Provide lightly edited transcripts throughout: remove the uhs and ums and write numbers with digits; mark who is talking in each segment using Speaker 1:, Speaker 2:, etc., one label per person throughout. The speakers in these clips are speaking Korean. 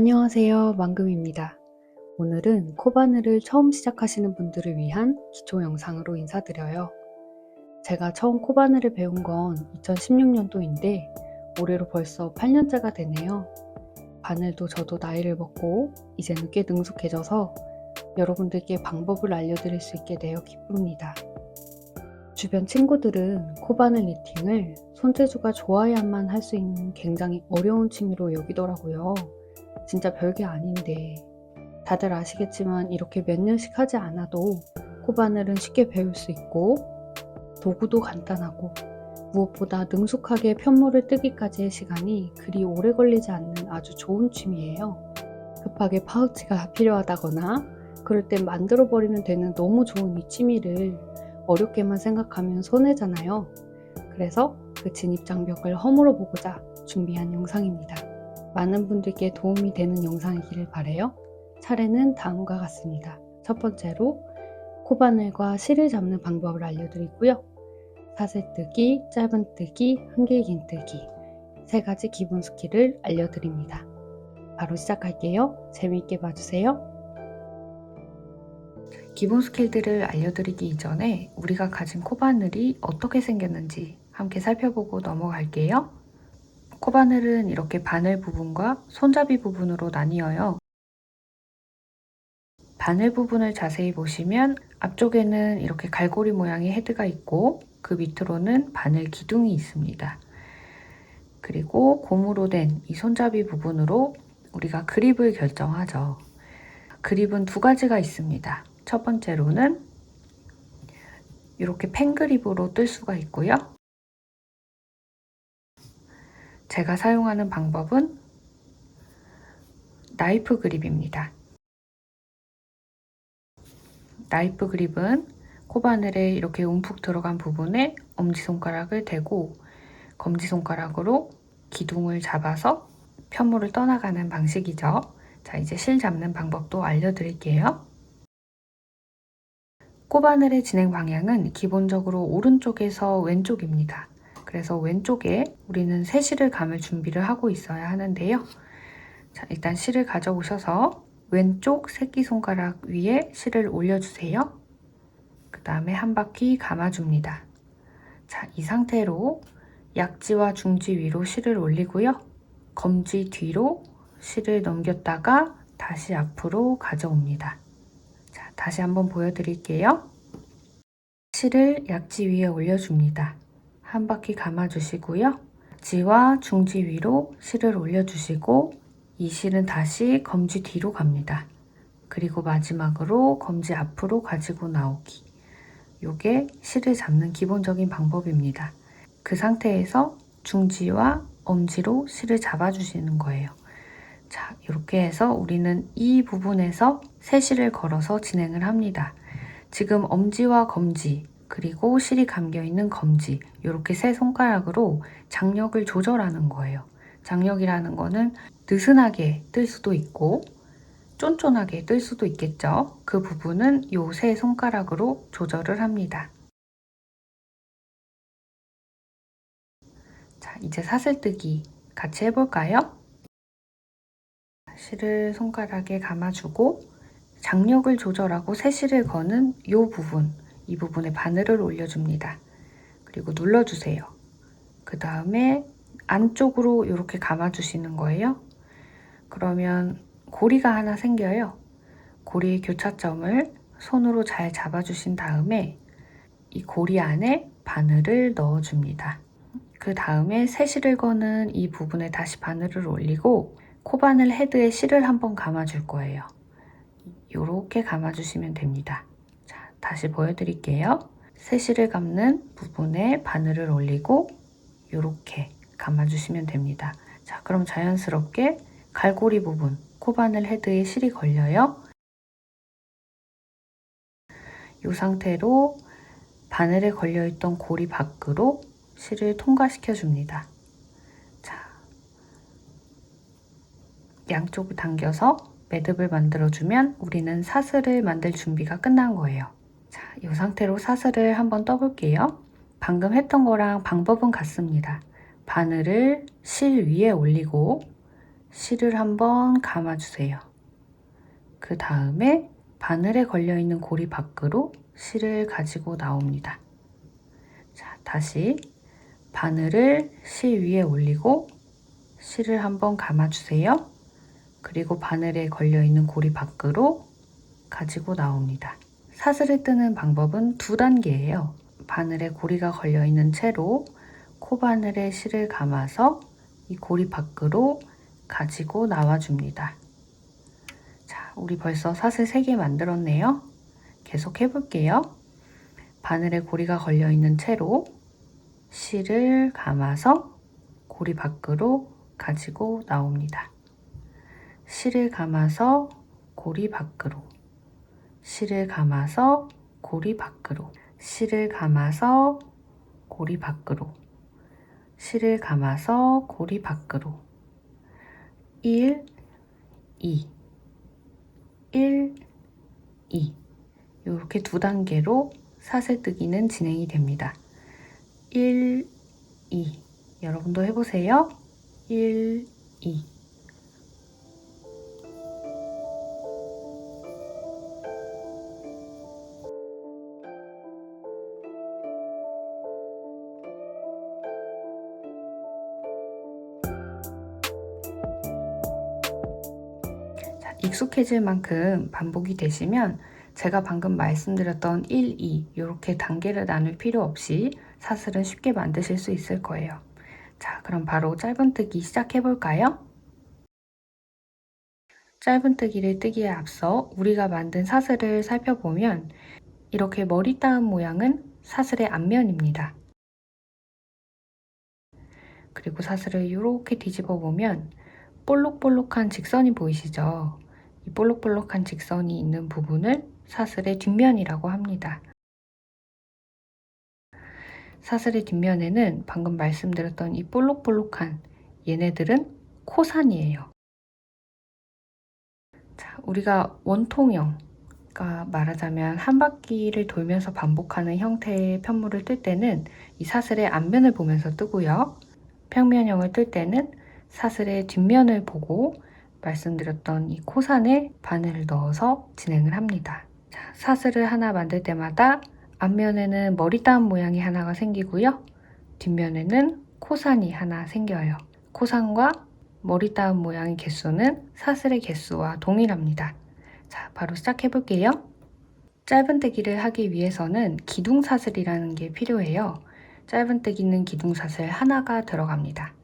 Speaker 1: 안녕하세요. 망금입니다. 오늘은 코바늘을 처음 시작하시는 분들을 위한 기초 영상으로 인사드려요. 제가 처음 코바늘을 배운 건 2016년도인데 올해로 벌써 8년째가 되네요. 바늘도 저도 나이를 먹고 이제는 꽤 능숙해져서 여러분들께 방법을 알려드릴 수 있게 되어 기쁩니다. 주변 친구들은 코바늘 니팅을 손재주가 좋아야만 할 수 있는 굉장히 어려운 취미로 여기더라고요. 진짜 별게 아닌데 다들 아시겠지만 이렇게 몇 년씩 하지 않아도 코바늘은 쉽게 배울 수 있고 도구도 간단하고 무엇보다 능숙하게 편물을 뜨기까지의 시간이 그리 오래 걸리지 않는 아주 좋은 취미예요. 급하게 파우치가 필요하다거나 그럴 땐 만들어버리면 되는 너무 좋은 이 취미를 어렵게만 생각하면 손해잖아요. 그래서 그 진입장벽을 허물어 보고자 준비한 영상입니다. 많은 분들께 도움이 되는 영상이기를 바라요. 차례는 다음과 같습니다. 첫 번째로 코바늘과 실을 잡는 방법을 알려드리고요. 사슬뜨기, 짧은뜨기, 한길긴뜨기 세 가지 기본 스킬을 알려드립니다. 바로 시작할게요. 재미있게 봐주세요. 기본 스킬들을 알려드리기 이전에 우리가 가진 코바늘이 어떻게 생겼는지 함께 살펴보고 넘어갈게요. 코바늘은 이렇게 바늘 부분과 손잡이 부분으로 나뉘어요. 바늘 부분을 자세히 보시면 앞쪽에는 이렇게 갈고리 모양의 헤드가 있고 그 밑으로는 바늘 기둥이 있습니다. 그리고 고무로 된 이 손잡이 부분으로 우리가 그립을 결정하죠. 그립은 두 가지가 있습니다. 첫 번째로는 이렇게 펜 그립으로 뜰 수가 있고요. 제가 사용하는 방법은 나이프 그립입니다. 나이프 그립은 코바늘에 이렇게 움푹 들어간 부분에 엄지손가락을 대고 검지손가락으로 기둥을 잡아서 편물을 떠나가는 방식이죠. 자, 이제 실 잡는 방법도 알려드릴게요. 코바늘의 진행 방향은 기본적으로 오른쪽에서 왼쪽입니다. 그래서 왼쪽에 우리는 새 실을 감을 준비를 하고 있어야 하는데요. 자, 일단 실을 가져오셔서 왼쪽 새끼손가락 위에 실을 올려주세요. 그 다음에 한 바퀴 감아줍니다. 자, 이 상태로 약지와 중지 위로 실을 올리고요. 검지 뒤로 실을 넘겼다가 다시 앞으로 가져옵니다. 자, 다시 한번 보여드릴게요. 실을 약지 위에 올려줍니다. 한 바퀴 감아주시고요. 약지와 중지 위로 실을 올려주시고 이 실은 다시 검지 뒤로 갑니다. 그리고 마지막으로 검지 앞으로 가지고 나오기. 요게 실을 잡는 기본적인 방법입니다. 그 상태에서 중지와 엄지로 실을 잡아주시는 거예요. 자, 이렇게 해서 우리는 이 부분에서 새 실을 걸어서 진행을 합니다. 지금 엄지와 검지, 그리고 실이 감겨있는 검지, 이렇게 세 손가락으로 장력을 조절하는 거예요. 장력이라는 거는 느슨하게 뜰 수도 있고 쫀쫀하게 뜰 수도 있겠죠. 그 부분은 이 세 손가락으로 조절을 합니다. 자, 이제 사슬뜨기 같이 해볼까요? 실을 손가락에 감아주고 장력을 조절하고 새 실을 거는 이 부분, 이 부분에 바늘을 올려줍니다. 그리고 눌러주세요. 그 다음에 안쪽으로 이렇게 감아주시는 거예요. 그러면 고리가 하나 생겨요. 고리의 교차점을 손으로 잘 잡아주신 다음에 이 고리 안에 바늘을 넣어줍니다. 그 다음에 새 실을 거는 이 부분에 다시 바늘을 올리고 코바늘 헤드에 실을 한번 감아줄 거예요. 이렇게 감아주시면 됩니다. 자, 다시 보여드릴게요. 새 실을 감는 부분에 바늘을 올리고 이렇게 감아주시면 됩니다. 자, 그럼 자연스럽게 갈고리 부분, 코바늘 헤드에 실이 걸려요. 이 상태로 바늘에 걸려있던 고리 밖으로 실을 통과시켜 줍니다. 자, 양쪽을 당겨서 매듭을 만들어주면 우리는 사슬을 만들 준비가 끝난 거예요. 자, 이 상태로 사슬을 한번 떠볼게요. 방금 했던 거랑 방법은 같습니다. 바늘을 실 위에 올리고 실을 한번 감아주세요. 그 다음에 바늘에 걸려있는 고리 밖으로 실을 가지고 나옵니다. 자, 다시 바늘을 실 위에 올리고 실을 한번 감아주세요. 그리고 바늘에 걸려있는 고리 밖으로 가지고 나옵니다. 사슬을 뜨는 방법은 두 단계예요. 바늘에 고리가 걸려있는 채로 코바늘에 실을 감아서 이 고리 밖으로 가지고 나와줍니다. 자, 우리 벌써 사슬 3개 만들었네요. 계속 해볼게요. 바늘에 고리가 걸려있는 채로 실을 감아서 고리 밖으로 가지고 나옵니다. 실을 감아서 고리 밖으로, 실을 감아서 고리 밖으로, 실을 감아서 고리 밖으로, 실을 감아서 고리 밖으로. 1, 2, 1, 2. 이렇게 두 단계로 사슬뜨기는 진행이 됩니다. 1, 2. 여러분도 해보세요. 1, 2. 익숙해질 만큼 반복이 되시면 제가 방금 말씀드렸던 1, 2 이렇게 단계를 나눌 필요 없이 사슬은 쉽게 만드실 수 있을 거예요. 자, 그럼 바로 짧은뜨기 시작해 볼까요? 짧은뜨기를 뜨기에 앞서 우리가 만든 사슬을 살펴보면 이렇게 머리 따은 모양은 사슬의 앞면입니다. 그리고 사슬을 이렇게 뒤집어 보면 볼록볼록한 직선이 보이시죠? 이 볼록볼록한 직선이 있는 부분을 사슬의 뒷면이라고 합니다. 사슬의 뒷면에는 방금 말씀드렸던 이 볼록볼록한 얘네들은 코산이에요. 자, 우리가 원통형, 그러니까 말하자면 한 바퀴를 돌면서 반복하는 형태의 편물을 뜰 때는 이 사슬의 앞면을 보면서 뜨고요. 평면형을 뜰 때는 사슬의 뒷면을 보고 말씀드렸던 이 코산에 바늘을 넣어서 진행을 합니다. 자, 사슬을 하나 만들 때마다 앞면에는 머리 따은 모양이 하나가 생기고요. 뒷면에는 코산이 하나 생겨요. 코산과 머리 따은 모양의 개수는 사슬의 개수와 동일합니다. 자, 바로 시작해 볼게요. 짧은뜨기를 하기 위해서는 기둥사슬이라는 게 필요해요. 짧은뜨기는 기둥사슬 하나가 들어갑니다.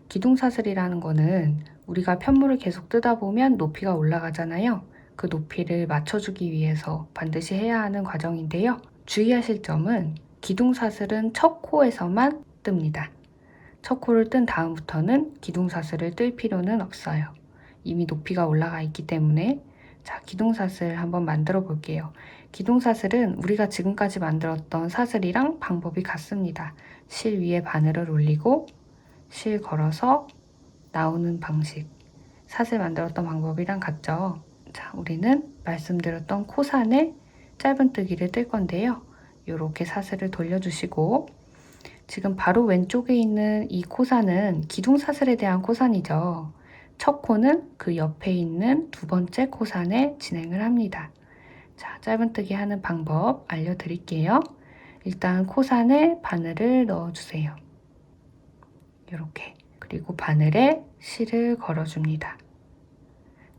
Speaker 1: 기둥사슬이라는 거는 우리가 편물을 계속 뜨다 보면 높이가 올라가잖아요. 그 높이를 맞춰주기 위해서 반드시 해야 하는 과정인데요. 주의하실 점은 기둥사슬은 첫 코에서만 뜹니다. 첫 코를 뜬 다음부터는 기둥사슬을 뜰 필요는 없어요. 이미 높이가 올라가 있기 때문에. 자, 기둥사슬 한번 만들어 볼게요. 기둥사슬은 우리가 지금까지 만들었던 사슬이랑 방법이 같습니다. 실 위에 바늘을 올리고 실 걸어서 나오는 방식. 사슬 만들었던 방법이랑 같죠? 자, 우리는 말씀드렸던 코산에 짧은뜨기를 뜰 건데요. 이렇게 사슬을 돌려주시고 지금 바로 왼쪽에 있는 이 코산은 기둥사슬에 대한 코산이죠. 첫 코는 그 옆에 있는 두 번째 코산에 진행을 합니다. 자, 짧은뜨기 하는 방법 알려드릴게요. 일단 코산에 바늘을 넣어주세요. 이렇게. 그리고 바늘에 실을 걸어줍니다.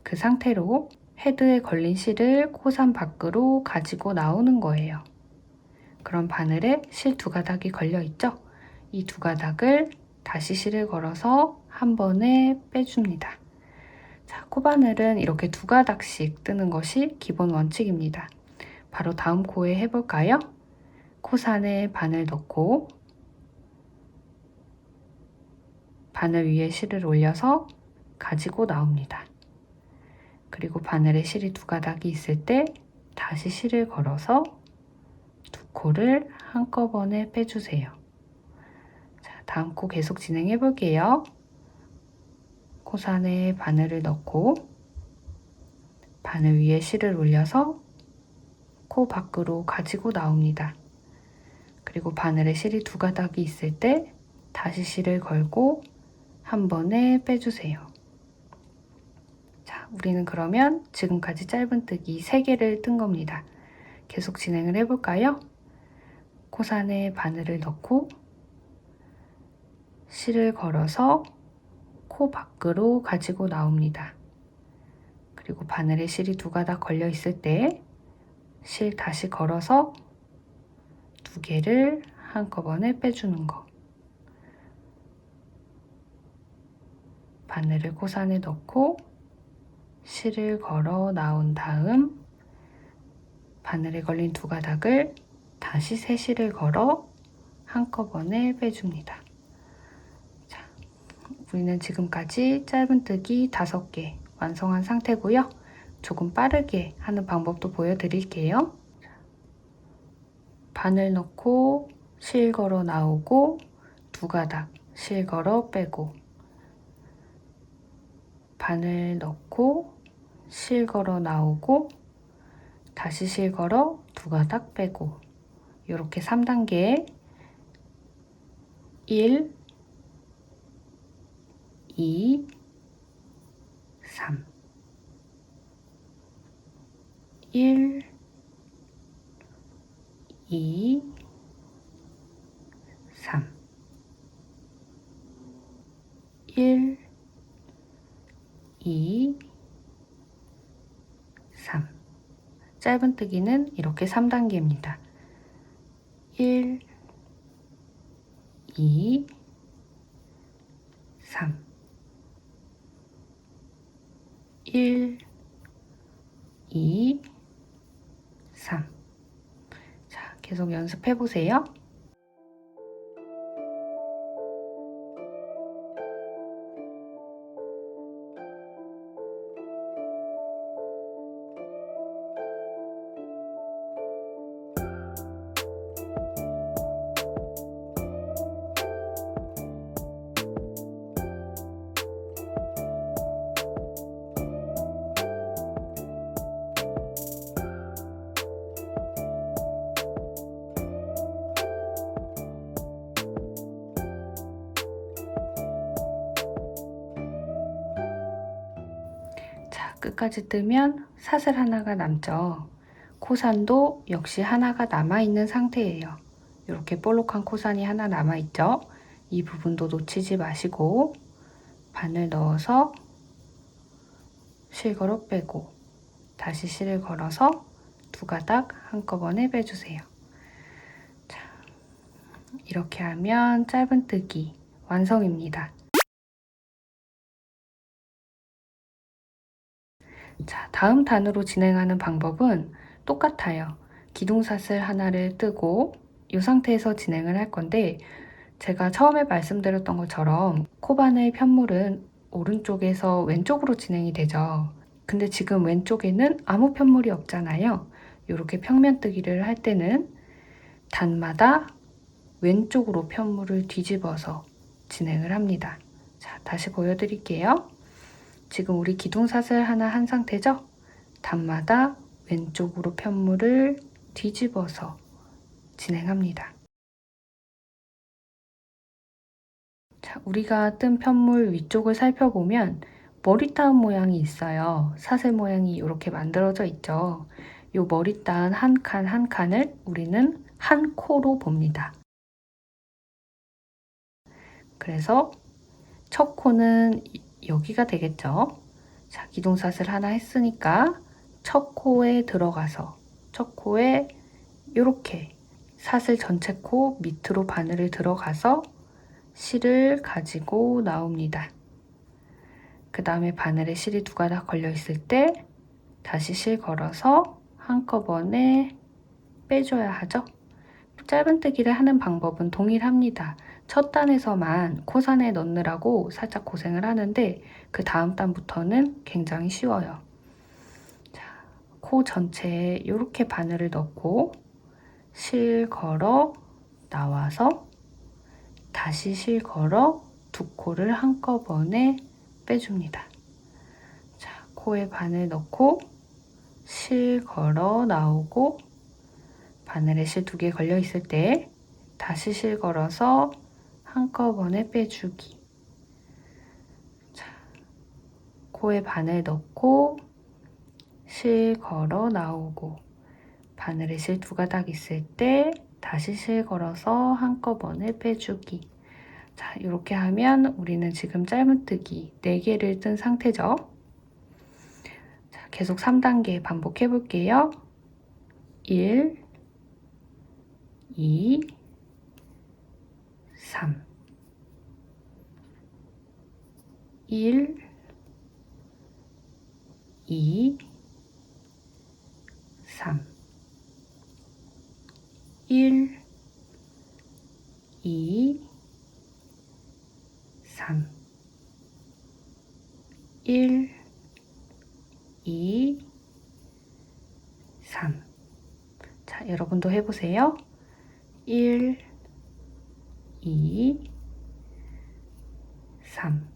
Speaker 1: 그 상태로 헤드에 걸린 실을 코산 밖으로 가지고 나오는 거예요. 그럼 바늘에 실 두 가닥이 걸려 있죠? 이 두 가닥을 다시 실을 걸어서 한 번에 빼줍니다. 자, 코바늘은 이렇게 두 가닥씩 뜨는 것이 기본 원칙입니다. 바로 다음 코에 해볼까요? 코산에 바늘 넣고 바늘 위에 실을 올려서 가지고 나옵니다. 그리고 바늘에 실이 두 가닥이 있을 때 다시 실을 걸어서 두 코를 한꺼번에 빼주세요. 자, 다음 코 계속 진행해 볼게요. 코산에 바늘을 넣고 바늘 위에 실을 올려서 코 밖으로 가지고 나옵니다. 그리고 바늘에 실이 두 가닥이 있을 때 다시 실을 걸고 한 번에 빼주세요. 우리는 그러면 지금까지 짧은뜨기 3개를 뜬 겁니다. 계속 진행을 해볼까요? 코산에 바늘을 넣고 실을 걸어서 코 밖으로 가지고 나옵니다. 그리고 바늘에 실이 2가닥 걸려 있을 때 실 다시 걸어서 2개를 한꺼번에 빼주는 거. 바늘을 코산에 넣고 실을 걸어 나온 다음 바늘에 걸린 2가닥을 다시 새 실을 걸어 한꺼번에 빼줍니다. 자, 우리는 지금까지 짧은뜨기 5개 완성한 상태고요. 조금 빠르게 하는 방법도 보여드릴게요. 바늘 넣고 실 걸어 나오고 2가닥 실 걸어 빼고, 바늘 넣고 실 걸어 나오고 다시 실 걸어 2가닥 빼고, 이렇게 3단계 1, 2, 3 1, 2, 3 1, 2, 3 짧은뜨기는 이렇게 3단계입니다. 1, 2, 3 1, 2, 3 자, 계속 연습해 보세요. 자, 끝까지 뜨면 사슬 하나가 남죠. 코산도 역시 하나가 남아있는 상태예요. 이렇게 볼록한 코산이 하나 남아있죠. 이 부분도 놓치지 마시고 바늘 넣어서 실 걸어 빼고 다시 실을 걸어서 2가닥 한꺼번에 빼주세요. 자, 이렇게 하면 짧은뜨기 완성입니다. 자, 다음 단으로 진행하는 방법은 똑같아요. 기둥사슬 하나를 뜨고 이 상태에서 진행을 할 건데, 제가 처음에 말씀드렸던 것처럼 코바늘 편물은 오른쪽에서 왼쪽으로 진행이 되죠. 근데 지금 왼쪽에는 아무 편물이 없잖아요. 이렇게 평면뜨기를 할 때는 단마다 왼쪽으로 편물을 뒤집어서 진행을 합니다. 자, 다시 보여드릴게요. 지금 우리 기둥사슬 하나 한 상태죠? 단마다 왼쪽으로 편물을 뒤집어서 진행합니다. 자, 우리가 뜬 편물 위쪽을 살펴보면 머리 따은 모양이 있어요. 사슬 모양이 이렇게 만들어져 있죠. 이 머리 따은 한 칸 한 칸을 우리는 한 코로 봅니다. 그래서 첫 코는 여기가 되겠죠. 자, 기둥사슬 하나 했으니까 첫 코에 들어가서 첫 코에 이렇게 사슬 전체 코 밑으로 바늘을 들어가서 실을 가지고 나옵니다. 그 다음에 바늘에 실이 2가닥 걸려 있을 때 다시 실 걸어서 한꺼번에 빼줘야 하죠. 짧은뜨기를 하는 방법은 동일합니다. 첫 단에서만 코산에 넣느라고 살짝 고생을 하는데 그 다음 단부터는 굉장히 쉬워요. 자, 코 전체에 이렇게 바늘을 넣고 실 걸어 나와서 다시 실 걸어 2코를 한꺼번에 빼줍니다. 자, 코에 바늘 넣고 실 걸어 나오고 바늘에 실 2개 걸려 있을 때 다시 실 걸어서 한꺼번에 빼주기. 자, 코에 바늘 넣고 실 걸어 나오고, 바늘에 실 두 가닥 있을 때 다시 실 걸어서 한꺼번에 빼주기. 자, 이렇게 하면 우리는 지금 짧은뜨기 4개를 뜬 상태죠. 자, 계속 3단계 반복해 볼게요. 1, 2, 3. 1, 2, 3. 1, 2, 3. 1, 2, 3. 자, 여러분도 해보세요. 1, 2, 3.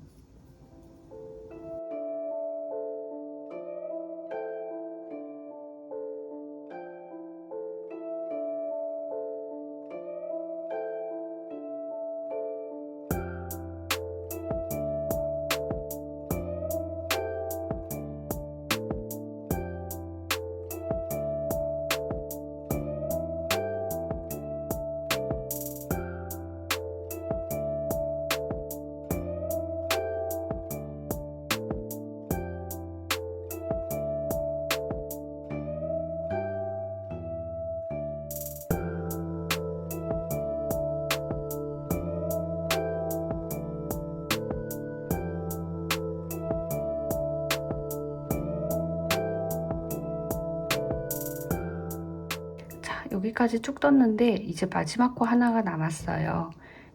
Speaker 1: 여기까지 쭉 떴는데 이제 마지막 코 하나가 남았어요.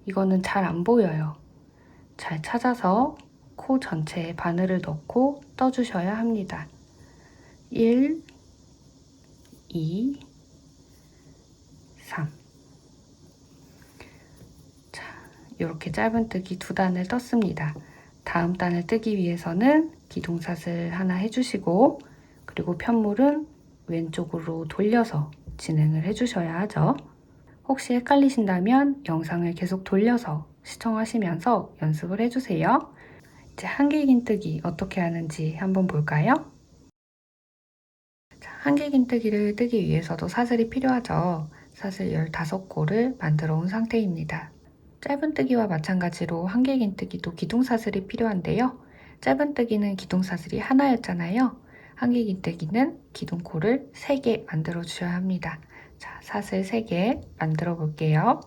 Speaker 1: 이거는 잘 안 보여요. 잘 찾아서 코 전체에 바늘을 넣고 떠주셔야 합니다. 1, 2, 3. 자, 이렇게 짧은뜨기 2단을 떴습니다. 다음 단을 뜨기 위해서는 기둥사슬 하나 해주시고, 그리고 편물은 왼쪽으로 돌려서 진행을 해주셔야 하죠. 혹시 헷갈리신다면 영상을 계속 돌려서 시청하시면서 연습을 해주세요. 이제 한길긴뜨기 어떻게 하는지 한번 볼까요? 자, 한길긴뜨기를 뜨기 위해서도 사슬이 필요하죠. 사슬 15코를 만들어 온 상태입니다. 짧은뜨기와 마찬가지로 한길긴뜨기도 기둥사슬이 필요한데요. 짧은뜨기는 기둥사슬이 하나였잖아요. 한길긴뜨기는 기둥코를 3개 만들어 주셔야 합니다. 자, 사슬 3개 만들어 볼게요.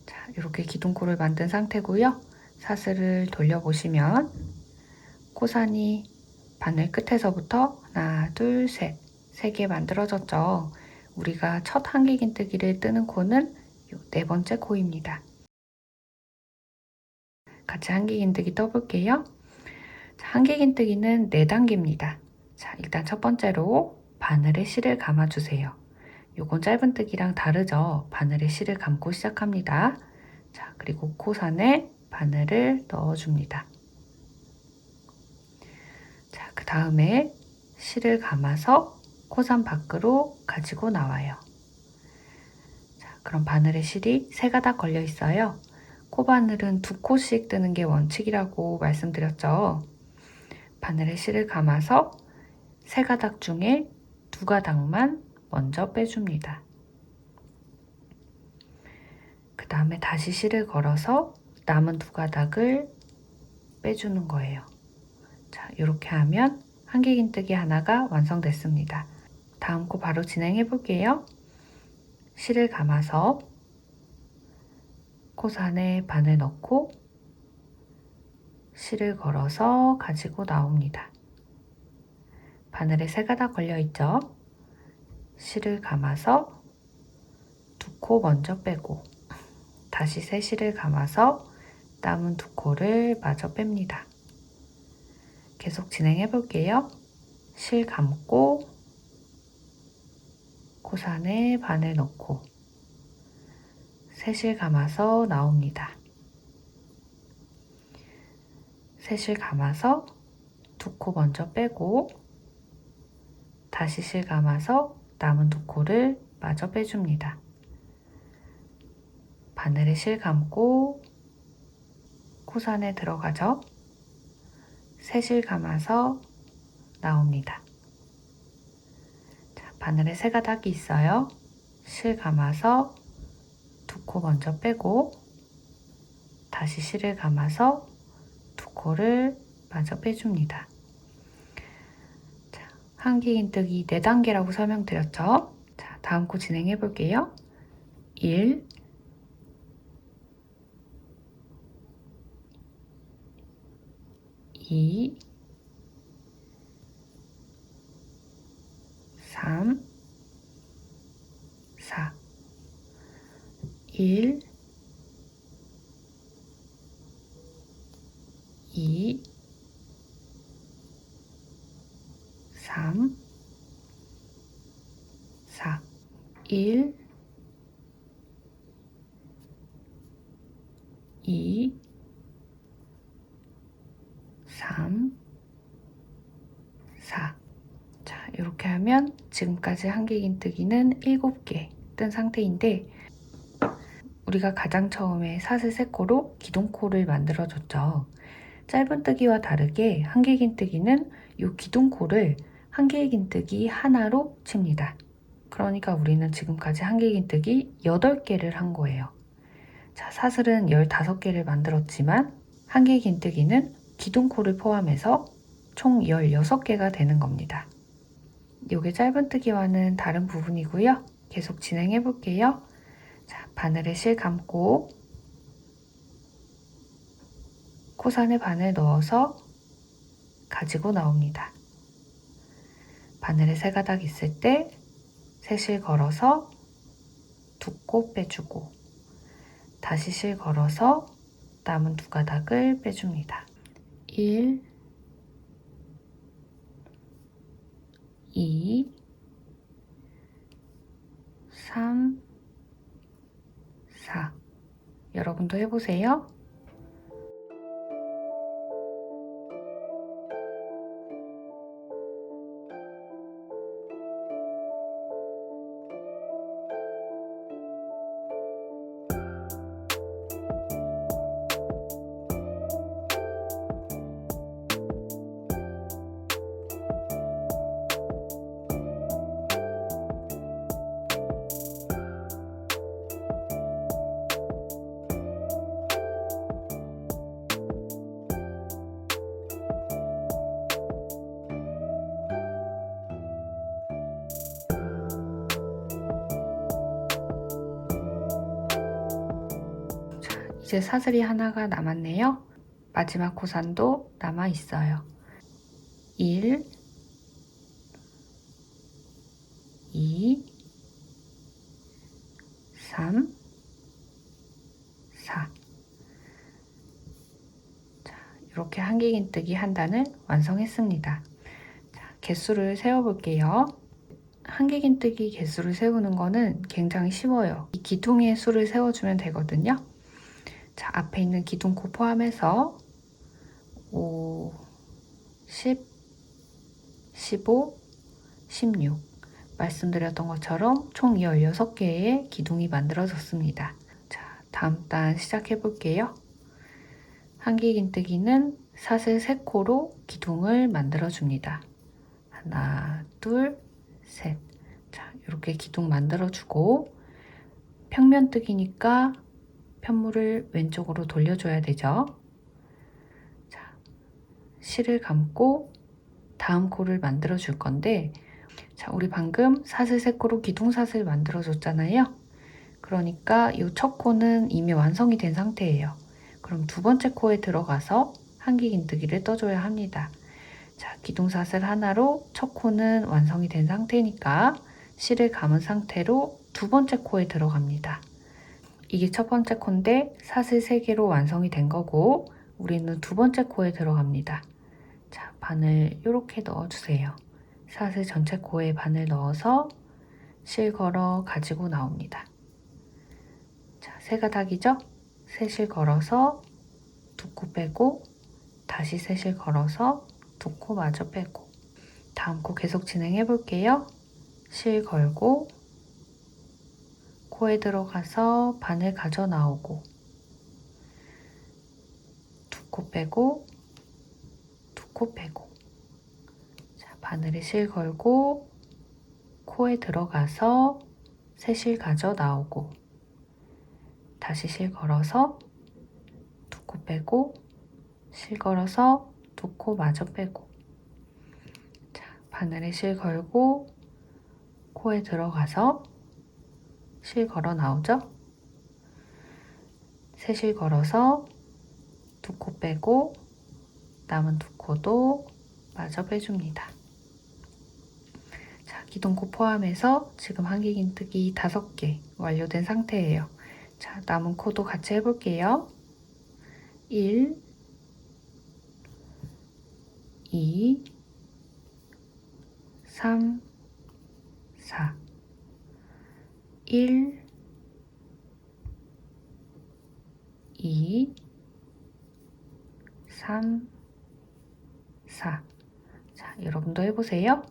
Speaker 1: 자, 이렇게 기둥코를 만든 상태고요. 사슬을 돌려보시면 코산이 바늘 끝에서부터 하나, 둘, 셋, 3개 만들어졌죠. 우리가 첫 한길긴뜨기를 뜨는 코는 이 4번째 코입니다. 같이 한길긴뜨기 떠볼게요. 한길긴뜨기는 4단계입니다. 자, 일단 첫 번째로 바늘에 실을 감아주세요. 요건 짧은뜨기랑 다르죠? 바늘에 실을 감고 시작합니다. 자, 그리고 코산에 바늘을 넣어줍니다. 자, 그 다음에 실을 감아서 코산 밖으로 가지고 나와요. 자, 그럼 바늘에 실이 3가닥 걸려 있어요. 코바늘은 2코씩 뜨는 게 원칙이라고 말씀드렸죠. 바늘에 실을 감아서 3가닥 중에 2가닥만 먼저 빼줍니다. 그 다음에 다시 실을 걸어서 남은 2가닥을 빼주는 거예요. 자, 이렇게 하면 한길긴뜨기 하나가 완성됐습니다. 다음 코 바로 진행해 볼게요. 실을 감아서 코산에 바늘 넣고 실을 걸어서 가지고 나옵니다. 바늘에 3가닥 걸려 있죠? 실을 감아서 2코 먼저 빼고 다시 새 실을 감아서 남은 2코를 마저 뺍니다. 계속 진행해 볼게요. 실 감고 코산에 바늘 넣고 새 실 감아서 나옵니다. 새 실 감아서 2코 먼저 빼고 다시 실 감아서 남은 2코를 마저 빼줍니다. 바늘에 실 감고 코산에 들어가죠. 세 실 감아서 나옵니다. 자, 바늘에 세 가닥이 있어요. 실 감아서 두 코 먼저 빼고 다시 실을 감아서 두 코를 마저 빼줍니다. 자, 한길긴뜨기 4단계라고 설명드렸죠? 자, 다음 코 진행해 볼게요. 1, 2, 3, 4, 1, 2, 3, 4, 1, 2, 3, 4. 자, 이렇게 하면 지금까지 한길긴뜨기는 7개 뜬 상태인데 우리가 가장 처음에 사슬 3코로 기둥코를 만들어줬죠. 짧은뜨기와 다르게 한길긴뜨기는 이 기둥코를 한길긴뜨기 하나로 칩니다. 그러니까 우리는 지금까지 한길긴뜨기 8개를 한 거예요. 자, 사슬은 15개를 만들었지만 한길긴뜨기는 기둥코를 포함해서 총 16개가 되는 겁니다. 이게 짧은뜨기와는 다른 부분이고요. 계속 진행해 볼게요. 자, 바늘에 실 감고 코산에 바늘 넣어서 가지고 나옵니다. 바늘에 세 가닥 있을 때 세 실 걸어서 두 코 빼주고 다시 실 걸어서 남은 두 가닥을 빼줍니다. 1, 2, 3, 4. 여러분도 해보세요. 이제 사슬이 하나가 남았네요. 마지막 코산도 남아 있어요. 1, 2, 3, 4. 자, 이렇게 한길긴뜨기 한 단을 완성했습니다. 자, 개수를 세어볼게요. 한길긴뜨기 개수를 세우는 거는 굉장히 쉬워요. 이 기둥의 수를 세워주면 되거든요. 자, 앞에 있는 기둥코 포함해서 5, 10, 15, 16. 말씀드렸던 것처럼 총 16개의 기둥이 만들어졌습니다. 자, 다음 단 시작해 볼게요. 한길긴뜨기는 사슬 3코로 기둥을 만들어 줍니다. 하나, 둘, 셋. 자, 이렇게 기둥 만들어 주고 평면뜨기니까 편물을 왼쪽으로 돌려줘야 되죠. 자, 실을 감고 다음 코를 만들어 줄 건데 자, 우리 방금 사슬 3코로 기둥사슬 만들어 줬잖아요. 그러니까 이 첫 코는 이미 완성이 된 상태예요. 그럼 두 번째 코에 들어가서 한길긴뜨기를 떠줘야 합니다. 자, 기둥사슬 하나로 첫 코는 완성이 된 상태니까 실을 감은 상태로 두 번째 코에 들어갑니다. 이게 첫 번째 코인데 사슬 3개로 완성이 된 거고 우리는 두 번째 코에 들어갑니다. 자, 바늘 이렇게 넣어주세요. 사슬 전체 코에 바늘 넣어서 실 걸어 가지고 나옵니다. 자, 세 가닥이죠? 세 실 걸어서 두 코 빼고 다시 세 실 걸어서 두 코 마저 빼고 다음 코 계속 진행해 볼게요. 실 걸고 코에 들어가서 바늘 가져 나오고, 두 코 빼고, 두 코 빼고. 자, 바늘에 실 걸고 코에 들어가서 세 실 가져 나오고, 다시 실 걸어서 두 코 빼고, 실 걸어서 두 코 마저 빼고. 자, 바늘에 실 걸고 코에 들어가서 실 걸어 나오죠? 세 실 걸어서 두 코 빼고 남은 두 코도 마저 빼줍니다. 자, 기둥코 포함해서 지금 한길긴뜨기 5개 완료된 상태예요. 자, 남은 코도 같이 해볼게요. 1, 2, 3, 4. 1, 2, 3, 4. 자, 여러분도 해보세요.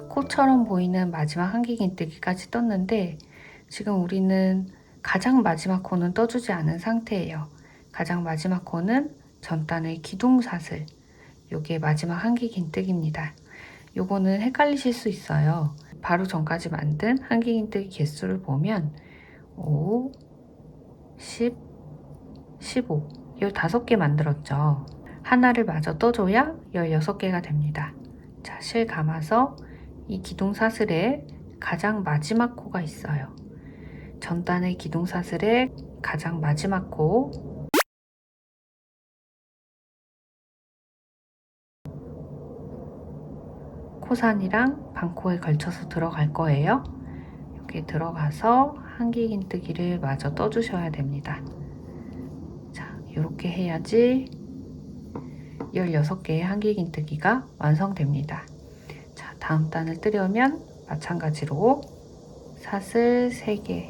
Speaker 1: 코처럼 보이는 마지막 한길긴뜨기까지 떴는데 지금 우리는 가장 마지막 코는 떠주지 않은 상태예요. 가장 마지막 코는 전단의 기둥사슬, 요게 마지막 한길긴뜨기입니다. 요거는 헷갈리실 수 있어요. 바로 전까지 만든 한길긴뜨기 개수를 보면 5, 10, 15 요 5개 만들었죠. 하나를 마저 떠줘야 16개가 됩니다. 자, 실 감아서 이 기둥사슬에 가장 마지막 코가 있어요. 전단의 기둥사슬에 가장 마지막 코, 코산이랑 반코에 걸쳐서 들어갈 거예요. 여기 들어가서 한길긴뜨기를 마저 떠주셔야 됩니다. 자, 이렇게 해야지 16개의 한길긴뜨기가 완성됩니다. 자, 다음 단을 뜨려면 마찬가지로 사슬 3개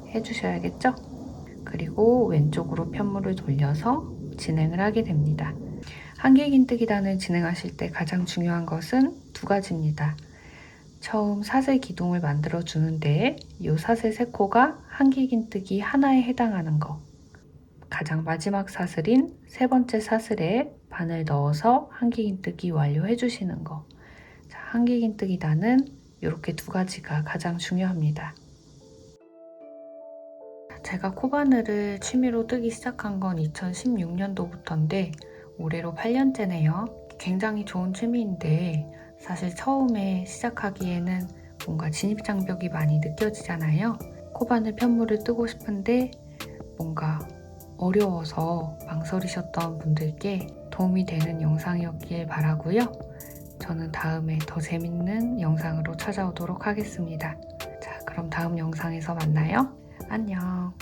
Speaker 1: 해주셔야겠죠? 그리고 왼쪽으로 편물을 돌려서 진행을 하게 됩니다. 한길긴뜨기단을 진행하실 때 가장 중요한 것은 2가지입니다. 처음 사슬 기둥을 만들어 주는데 이 사슬 3코가 한길긴뜨기 하나에 해당하는 거, 가장 마지막 사슬인 3번째 사슬에 바늘 넣어서 한길긴뜨기 완료해 주시는 거. 자, 한길긴뜨기단은 이렇게 2가지가 가장 중요합니다. 제가 코바늘을 취미로 뜨기 시작한 건 2016년도부터인데 올해로 8년째네요. 굉장히 좋은 취미인데 사실 처음에 시작하기에는 뭔가 진입장벽이 많이 느껴지잖아요. 코바늘 편물을 뜨고 싶은데 뭔가 어려워서 망설이셨던 분들께 도움이 되는 영상이었길 바라고요. 저는 다음에 더 재밌는 영상으로 찾아오도록 하겠습니다. 자, 그럼 다음 영상에서 만나요. 안녕.